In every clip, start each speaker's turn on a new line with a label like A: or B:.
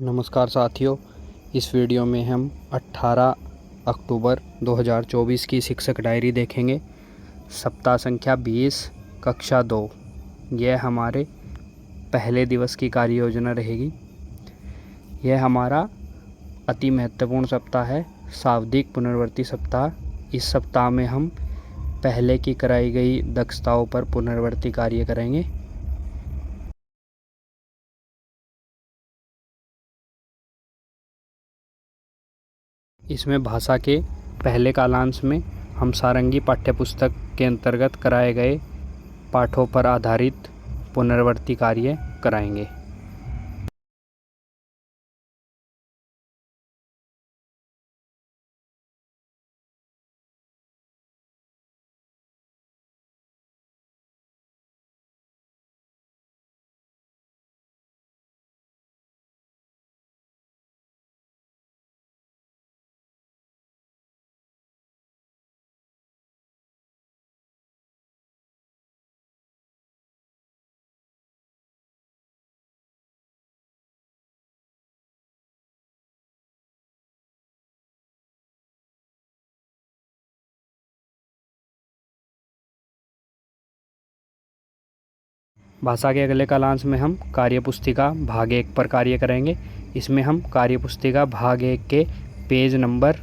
A: नमस्कार साथियों, इस वीडियो में हम 18 अक्टूबर 2024 की शिक्षक डायरी देखेंगे। सप्ताह संख्या 20, कक्षा 2। यह हमारे पहले दिवस की कार्य योजना रहेगी। यह हमारा अति महत्वपूर्ण सप्ताह है, शाब्दिक पुनरावृत्ति सप्ताह। इस सप्ताह में हम पहले की कराई गई दक्षताओं पर पुनरावृत्ति कार्य करेंगे। इसमें भाषा के पहले कालांश में हम सारंगी पाठ्यपुस्तक के अंतर्गत कराए गए पाठों पर आधारित पुनरावृत्ति कार्य कराएंगे। भाषा के अगले कालांश में हम कार्यपुस्तिका भाग 1 पर कार्य करेंगे। इसमें हम कार्यपुस्तिका भाग 1 के पेज नंबर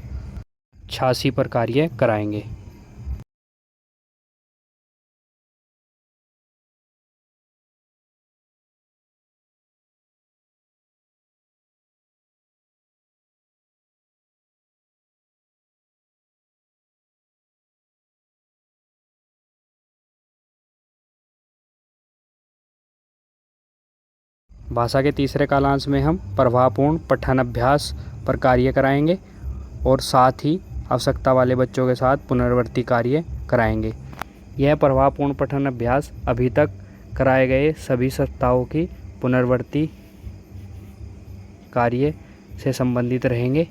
A: 86 पर कार्य कराएंगे। भाषा के तीसरे कालांश में हम प्रभावपूर्ण पठन अभ्यास पर कार्य कराएंगे और साथ ही आवश्यकता वाले बच्चों के साथ पुनरावृत्ति कार्य कराएंगे। यह प्रभावपूर्ण पठन अभ्यास अभी तक कराए गए सभी सप्ताहों की पुनरावृत्ति कार्य से संबंधित रहेंगे।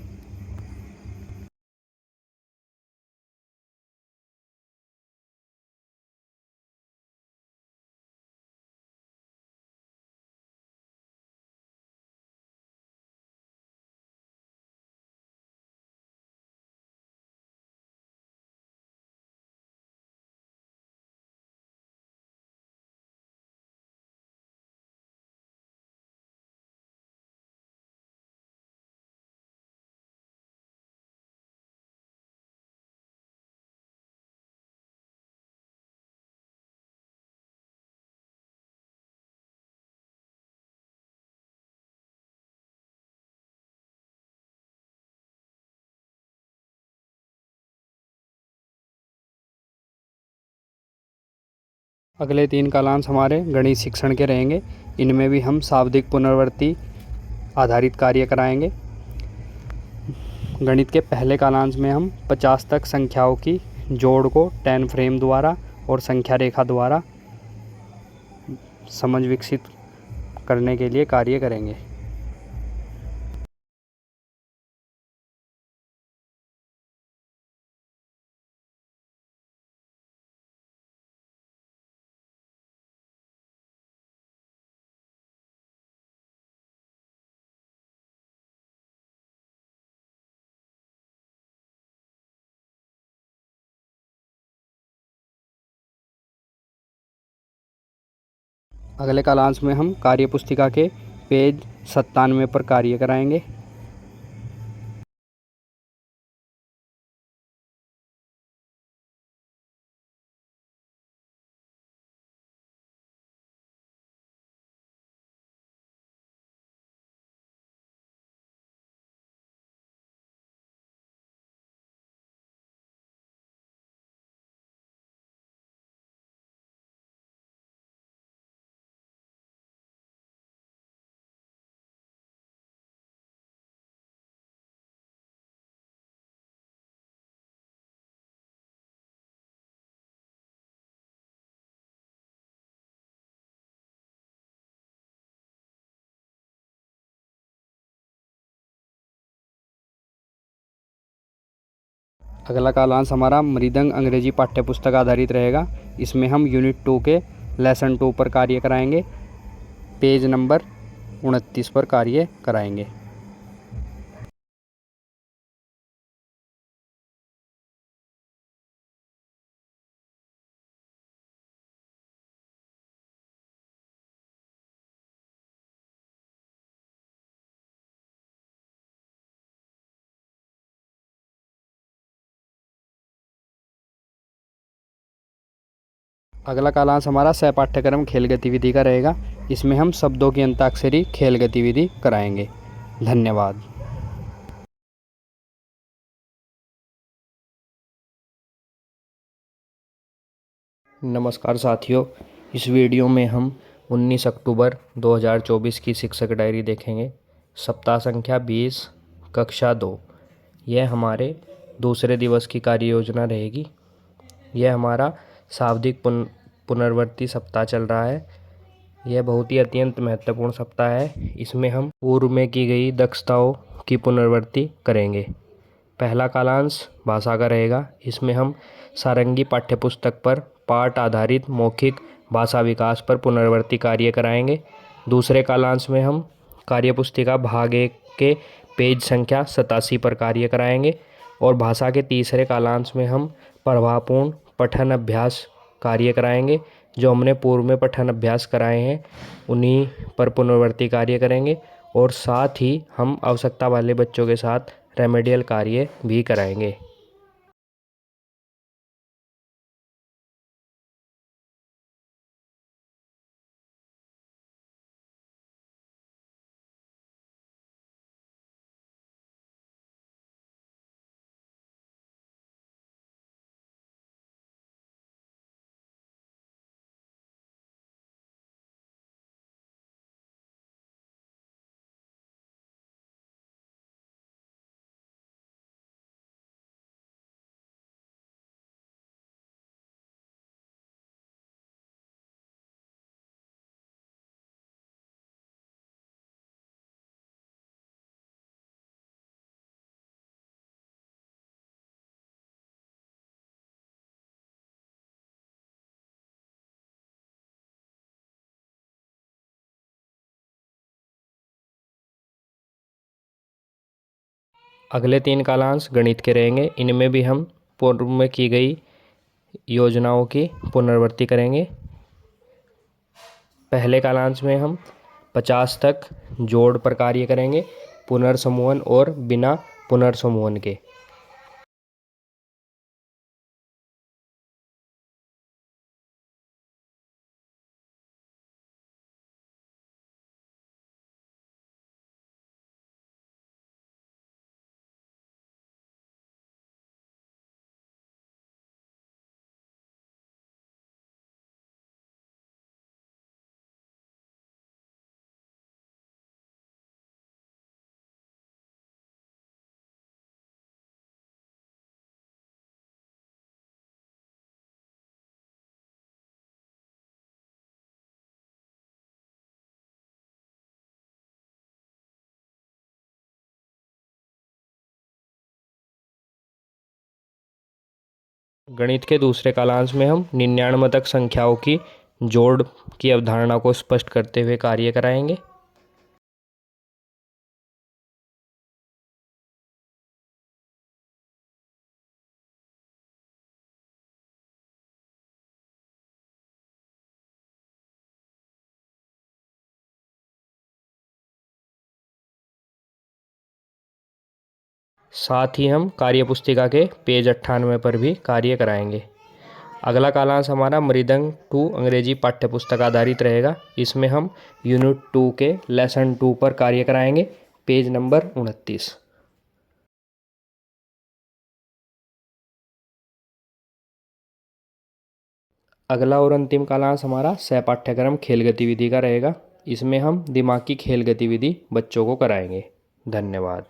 A: अगले 3 कालांश हमारे गणित शिक्षण के रहेंगे। इनमें भी हम शाब्दिक पुनरावृत्ति आधारित कार्य कराएंगे। गणित के पहले कालांश में हम 50 तक संख्याओं की जोड़ को 10 फ्रेम द्वारा और संख्या रेखा द्वारा समझ विकसित करने के लिए कार्य करेंगे। अगले कालांश में हम कार्यपुस्तिका के पेज 97 पर कार्य कराएंगे। अगला कालांश हमारा मृदंग अंग्रेजी पाठ्यपुस्तक आधारित रहेगा। इसमें हम यूनिट 2 के लेसन 2 पर कार्य कराएंगे। पेज नंबर 29 पर कार्य कराएंगे। अगला कालांश हमारा सह पाठ्यक्रम खेल गतिविधि का रहेगा। इसमें हम शब्दों की अंताक्षरी खेल गतिविधि कराएंगे। धन्यवाद। नमस्कार साथियों, इस वीडियो में हम 19 अक्टूबर 2024 की शिक्षक डायरी देखेंगे। सप्ताह संख्या 20, कक्षा 2। यह हमारे दूसरे दिवस की कार्य योजना रहेगी। यह हमारा शाब्दिक पुनरावृत्ति सप्ताह चल रहा है। यह बहुत ही अत्यंत महत्वपूर्ण सप्ताह है। इसमें हम पूर्व में की गई दक्षताओं की पुनरावृत्ति करेंगे। पहला कालांश भाषा का रहेगा। इसमें हम सारंगी पाठ्यपुस्तक पर पाठ आधारित मौखिक भाषा विकास पर पुनरावृत्ति कार्य कराएंगे। दूसरे कालांश में हम कार्यपुस्तिका भाग 1 के पेज संख्या 87 पर कार्य कराएंगे। और भाषा के तीसरे कालांश में हम प्रभावपूर्ण पठन अभ्यास कार्य कराएंगे। जो हमने पूर्व में पठन अभ्यास कराए हैं उन्हीं पर पुनरावृत्ति कार्य करेंगे। और साथ ही हम आवश्यकता वाले बच्चों के साथ रेमेडियल कार्य भी कराएंगे। अगले 3 कालांश गणित के रहेंगे। इनमें भी हम पूर्व में की गई योजनाओं की पुनरावृत्ति करेंगे। पहले कालांश में हम 50 तक जोड़ पर कार्य करेंगे, पुनर्समूहन और बिना पुनर्समूहन के। गणित के दूसरे कालांश में हम 99 तक संख्याओं की जोड़ की अवधारणा को स्पष्ट करते हुए कार्य कराएंगे। साथ ही हम कार्यपुस्तिका के पेज 98 पर भी कार्य कराएंगे। अगला कालांश हमारा मृदंग 2 अंग्रेजी पाठ्यपुस्तक आधारित रहेगा। इसमें हम यूनिट 2 के लेसन 2 पर कार्य कराएंगे, पेज नंबर 29। अगला और अंतिम कालांश हमारा सह पाठ्यक्रम खेल गतिविधि का रहेगा। इसमें हम दिमाग की खेल गतिविधि बच्चों को कराएंगे। धन्यवाद।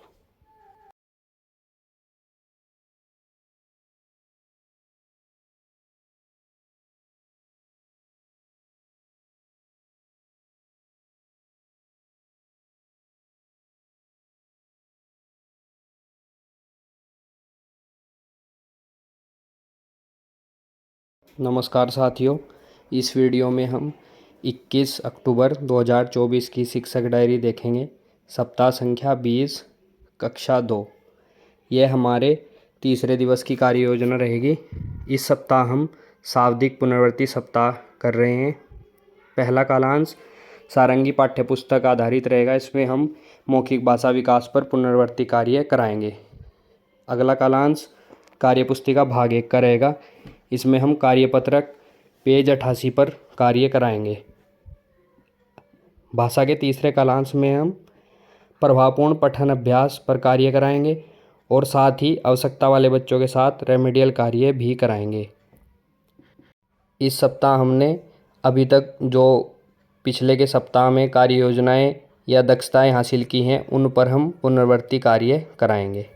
A: नमस्कार साथियों, इस वीडियो में हम 21 अक्टूबर 2024 की शिक्षक डायरी देखेंगे। सप्ताह संख्या 20, कक्षा 2। यह हमारे तीसरे दिवस की कार्य योजना रहेगी। इस सप्ताह हम शाब्दिक पुनरावृत्ति सप्ताह कर रहे हैं। पहला कालांश सारंगी पाठ्यपुस्तक आधारित रहेगा। इसमें हम मौखिक भाषा विकास पर पुनरावृत्ति कार्य कराएंगे। अगला कालांश कार्यपुस्तिका भाग 1 का रहेगा। इसमें हम कार्यपत्रक पेज 88 पर कार्य कराएंगे। भाषा के तीसरे कालांश में हम प्रभावपूर्ण पठन अभ्यास पर कार्य कराएंगे और साथ ही आवश्यकता वाले बच्चों के साथ रेमेडियल कार्य भी कराएंगे। इस सप्ताह हमने अभी तक जो पिछले के सप्ताह में कार्य योजनाएं या दक्षताएं हासिल की हैं, उन पर हम पुनरावृत्ति कार्य कराएंगे।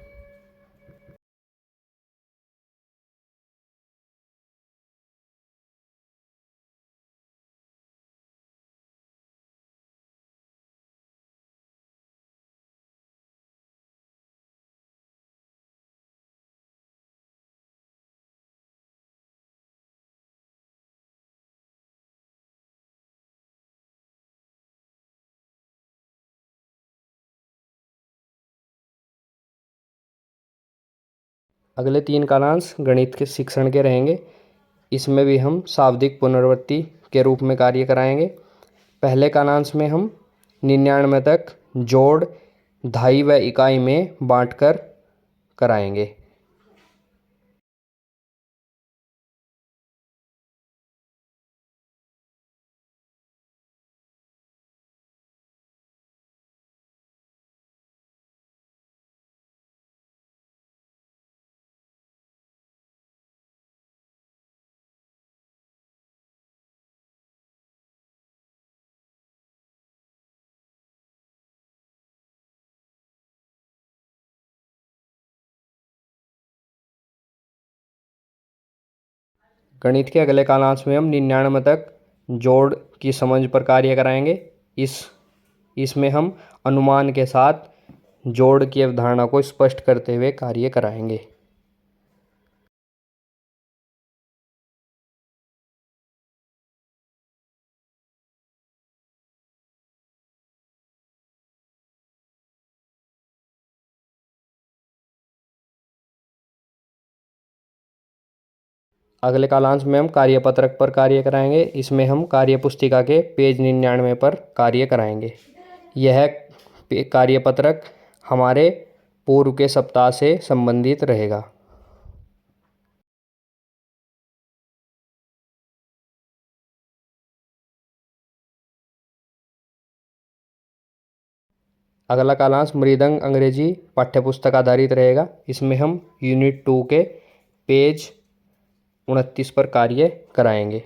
A: अगले 3 कालांश गणित के शिक्षण के रहेंगे। इसमें भी हम शाब्दिक पुनरावृत्ति के रूप में कार्य कराएंगे। पहले कालांश में हम 99 तक जोड़ दहाई व इकाई में बांटकर कराएंगे। गणित के अगले कालांश में हम 99 तक जोड़ की समझ पर कार्य कराएंगे। इसमें हम अनुमान के साथ जोड़ की अवधारणा को स्पष्ट करते हुए कार्य कराएंगे। अगले कालांश में हम कार्यपत्रक पर कार्य कराएंगे। इसमें हम कार्यपुस्तिका के पेज 99 पर कार्य कराएंगे। यह कार्यपत्रक हमारे पूर्व के सप्ताह से संबंधित रहेगा। अगला कालांश मृदंग अंग्रेजी पाठ्यपुस्तक आधारित रहेगा। इसमें हम यूनिट 2 के पेज 29 पर कार्य कराएंगे।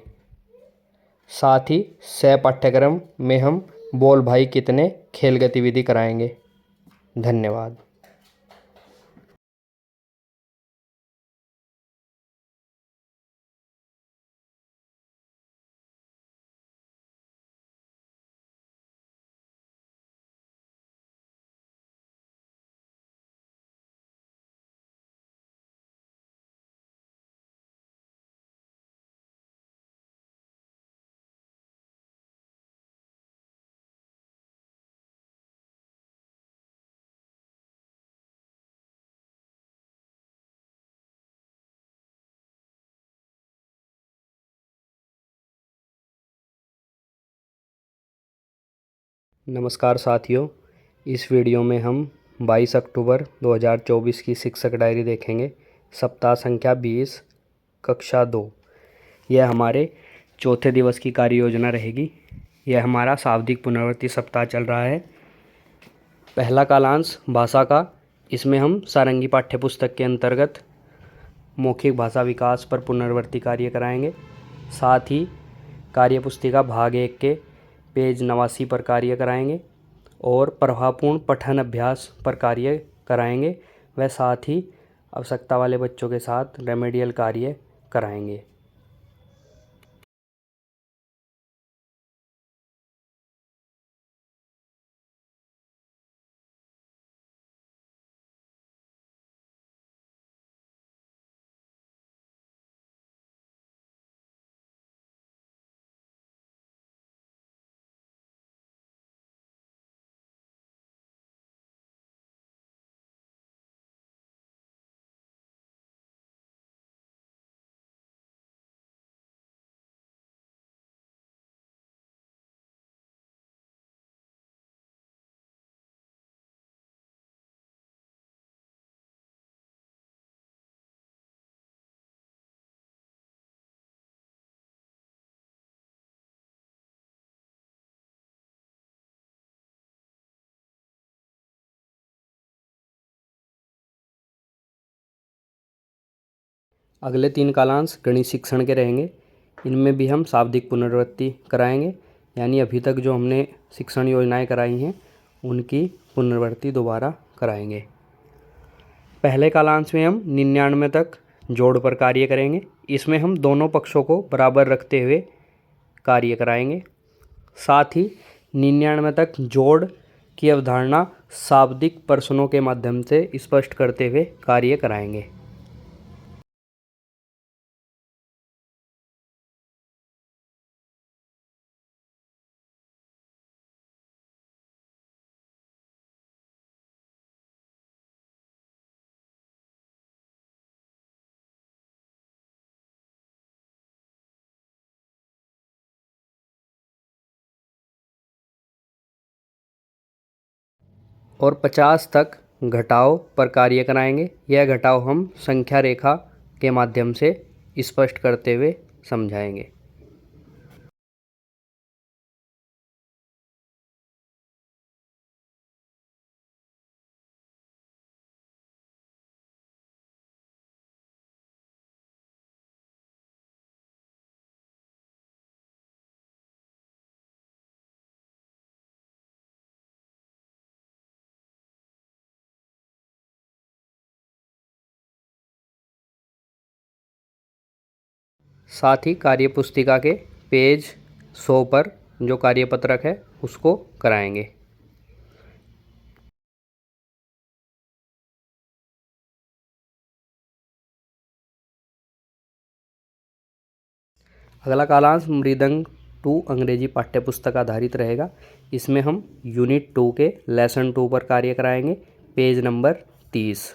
A: साथ ही सह पाठ्यक्रम में हम बोल भाई कितने खेल गतिविधि कराएंगे। धन्यवाद। नमस्कार साथियों, इस वीडियो में हम 22 अक्टूबर 2024 की शिक्षक डायरी देखेंगे। सप्ताह संख्या 20, कक्षा 2। यह हमारे चौथे दिवस की कार्य योजना रहेगी। यह हमारा शाब्दिक पुनरावृत्ति सप्ताह चल रहा है। पहला कालांश भाषा का। इसमें हम सारंगी पाठ्यपुस्तक के अंतर्गत मौखिक भाषा विकास पर पुनरावृत्ति कार्य कराएंगे। साथ ही कार्यपुस्तिका भाग 1 के पेज 89 पर कार्य कराएंगे और प्रभावपूर्ण पठन अभ्यास पर कार्य कराएंगे व साथ ही आवश्यकता वाले बच्चों के साथ रेमेडियल कार्य कराएंगे। अगले 3 कालांश गणित शिक्षण के रहेंगे। इनमें भी हम शाब्दिक पुनरावृत्ति कराएंगे, यानी अभी तक जो हमने शिक्षण योजनाएं कराई हैं उनकी पुनरावृत्ति दोबारा कराएंगे। पहले कालांश में हम 99 तक जोड़ पर कार्य करेंगे। इसमें हम दोनों पक्षों को बराबर रखते हुए कार्य कराएंगे। साथ ही 99 तक जोड़ की अवधारणा शाब्दिक प्रश्नों के माध्यम से स्पष्ट करते हुए कार्य कराएंगे। और 50 तक घटाव पर कार्य कराएंगे। यह घटाव हम संख्या रेखा के माध्यम से स्पष्ट करते हुए समझाएंगे। साथ ही कार्य पुस्तिका के पेज 100 पर जो कार्यपत्रक है उसको कराएंगे। अगला कालांश मृदंग 2 अंग्रेजी पाठ्यपुस्तक आधारित रहेगा। इसमें हम यूनिट 2 के लेसन 2 पर कार्य कराएंगे, पेज नंबर 30।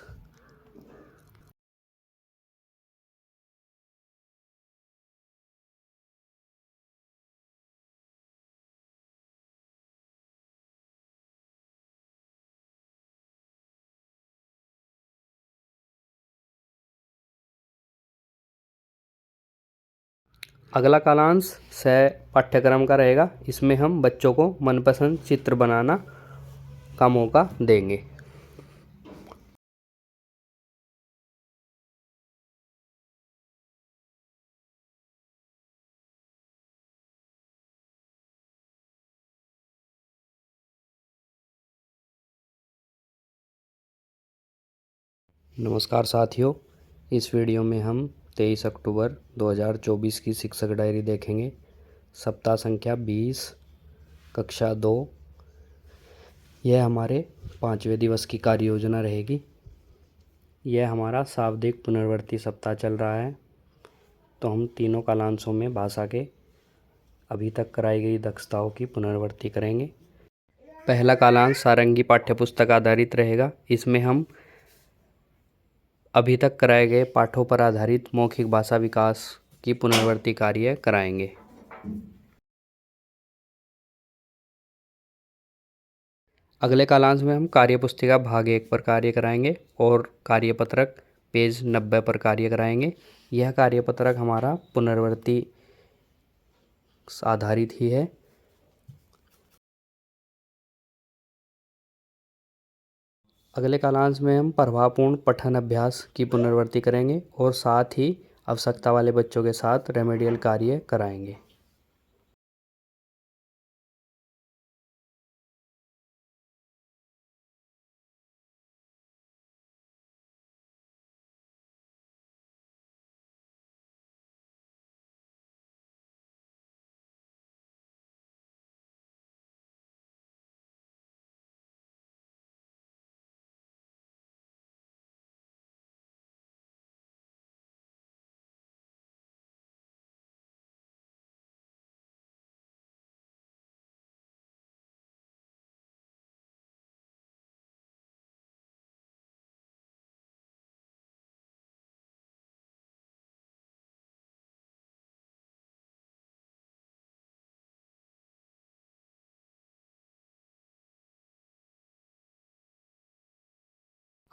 A: अगला कालांश सह पाठ्यक्रम का रहेगा। इसमें हम बच्चों को मनपसंद चित्र बनाना का मौका देंगे। नमस्कार साथियों, इस वीडियो में हम 23 अक्टूबर 2024 की शिक्षक डायरी देखेंगे। सप्ताह संख्या 20, कक्षा 2। यह हमारे 5वें दिवस की कार्य योजना रहेगी। यह हमारा शाब्दिक पुनरावृत्ति सप्ताह चल रहा है, तो हम तीनों कालांशों में भाषा के अभी तक कराई गई दक्षताओं की पुनरावृत्ति करेंगे। पहला कालांश सारंगी पाठ्यपुस्तक आधारित रहेगा। इसमें हम अभी तक कराए गए पाठों पर आधारित मौखिक भाषा विकास की पुनरावृत्ति कार्य कराएंगे। अगले कालांश में हम कार्यपुस्तिका भाग 1 पर कार्य कराएंगे और कार्यपत्रक पेज 90 पर कार्य कराएंगे। यह कार्यपत्रक हमारा पुनरावृत्ति आधारित ही है। अगले कालांश में हम प्रभावपूर्ण पठन अभ्यास की पुनरावृत्ति करेंगे और साथ ही आवश्यकता वाले बच्चों के साथ रेमेडियल कार्य कराएंगे।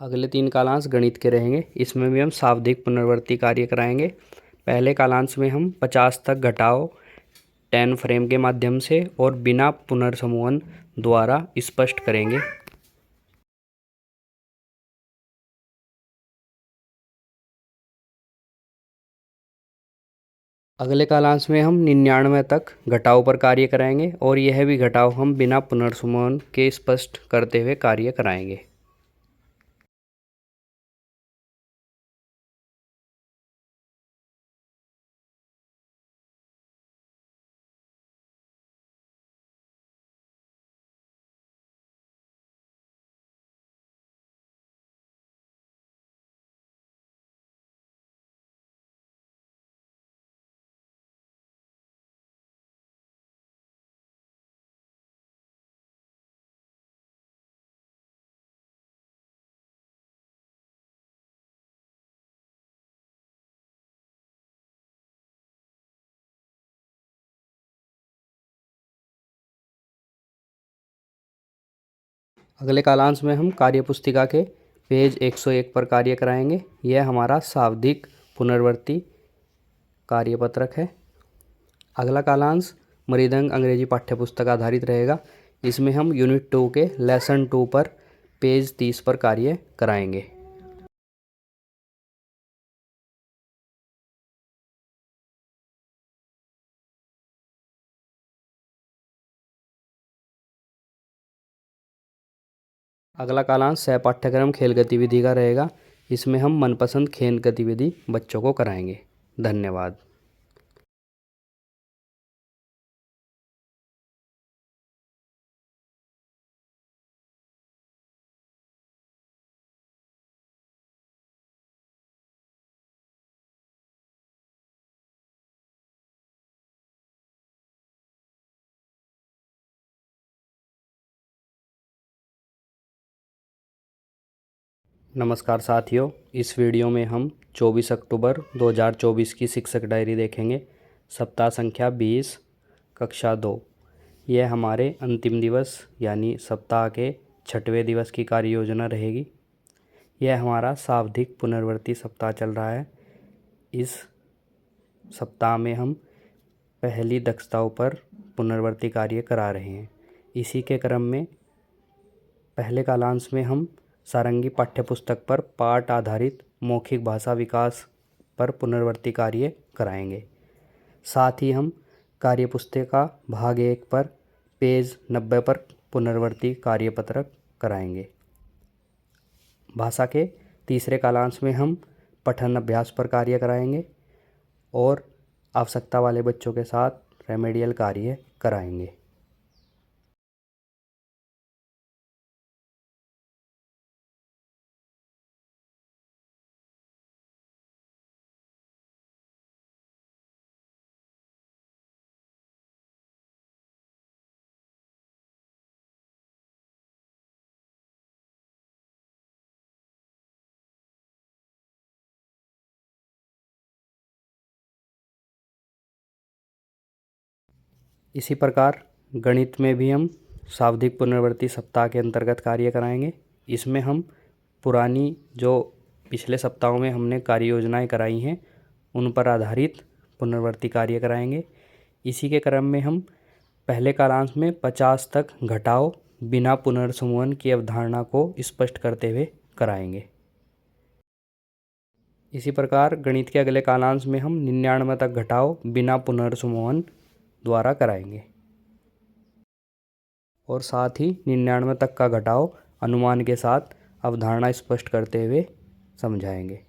A: अगले 3 कालांश गणित के रहेंगे। इसमें भी हम शाब्दिक पुनरावृत्ति कार्य कराएंगे। पहले कालांश में हम 50 तक घटाव 10 फ्रेम के माध्यम से और बिना पुनर्समूहन द्वारा स्पष्ट करेंगे। अगले कालांश में हम 99 तक घटाव पर कार्य कराएंगे और यह भी घटाव हम बिना पुनर्सुमन के स्पष्ट करते हुए कार्य कराएंगे। अगले कालांश में हम कार्यपुस्तिका के पेज 101 पर कार्य कराएंगे। यह हमारा शाब्दिक पुनर्वर्ती कार्यपत्रक है। अगला कालांश मृदंग अंग्रेजी पाठ्यपुस्तक आधारित रहेगा। इसमें हम यूनिट 2 के लेसन 2 पर पेज 30 पर कार्य कराएंगे। अगला कालांश सह पाठ्यक्रम खेल गतिविधि का रहेगा। इसमें हम मनपसंद खेल गतिविधि बच्चों को कराएंगे। धन्यवाद। नमस्कार साथियों, इस वीडियो में हम 24 अक्टूबर 2024 की शिक्षक डायरी देखेंगे। सप्ताह संख्या 20, कक्षा 2। यह हमारे अंतिम दिवस यानी सप्ताह के 6वें दिवस की कार्य योजना रहेगी। यह हमारा शाब्दिक पुनर्वर्ती सप्ताह चल रहा है। इस सप्ताह में हम पहली दक्षताओं पर पुनर्वर्ती कार्य करा रहे हैं। इसी के क्रम में पहले कालांश में हम सारंगी पाठ्यपुस्तक पर पाठ आधारित मौखिक भाषा विकास पर पुनर्वर्ती कार्य कराएंगे। साथ ही हम कार्यपुस्तिका भाग 1 पर पेज 90 पर पुनर्वर्ती कार्यपत्रक कराएंगे। भाषा के तीसरे कालांश में हम पठन अभ्यास पर कार्य कराएंगे और आवश्यकता वाले बच्चों के साथ रेमेडियल कार्य कराएंगे। इसी प्रकार गणित में भी हम शाब्दिक पुनर्वर्ती सप्ताह के अंतर्गत कार्य कराएंगे। इसमें हम पुरानी जो पिछले सप्ताहों में हमने कार्य योजनाएं कराई हैं उन पर आधारित पुनर्वर्ती कार्य कराएंगे। इसी के क्रम में हम पहले कालांश में 50 तक घटाव बिना पुनर्संमुलन की अवधारणा को स्पष्ट करते हुए कराएंगे। इसी प्रकार गणित के अगले कालांश में हम 99 तक घटाव बिना पुनर्संमुलन द्वारा कराएंगे और साथ ही 99 तक का घटाव अनुमान के साथ अवधारणा स्पष्ट करते हुए समझाएंगे।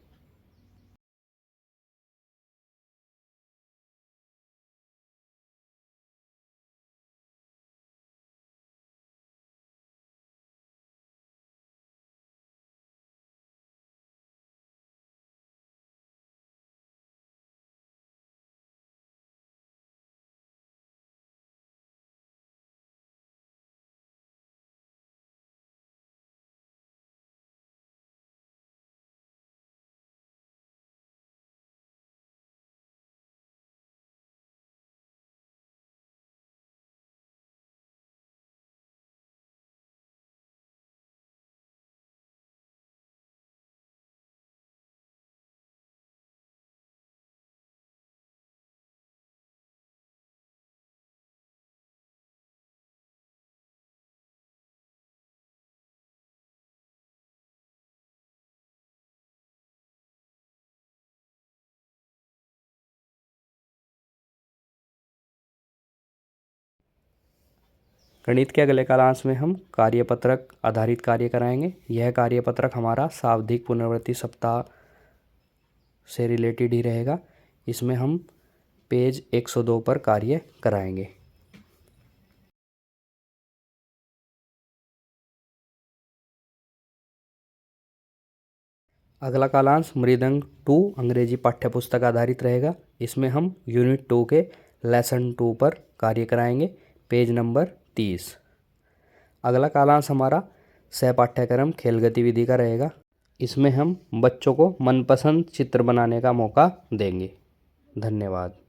A: गणित के अगले कालांश में हम कार्यपत्रक आधारित कार्य कराएंगे। यह कार्यपत्रक हमारा सावधिक पुनरावृत्ति सप्ताह से रिलेटेड ही रहेगा। इसमें हम पेज 102 पर कार्य कराएंगे। अगला कालांश मृदंग 2 अंग्रेजी पाठ्यपुस्तक आधारित रहेगा। इसमें हम यूनिट 2 के लेसन 2 पर कार्य कराएंगे, पेज नंबर 30। अगला कालांश हमारा सह पाठ्यक्रम खेल गतिविधि का रहेगा। इसमें हम बच्चों को मनपसंद चित्र बनाने का मौका देंगे। धन्यवाद।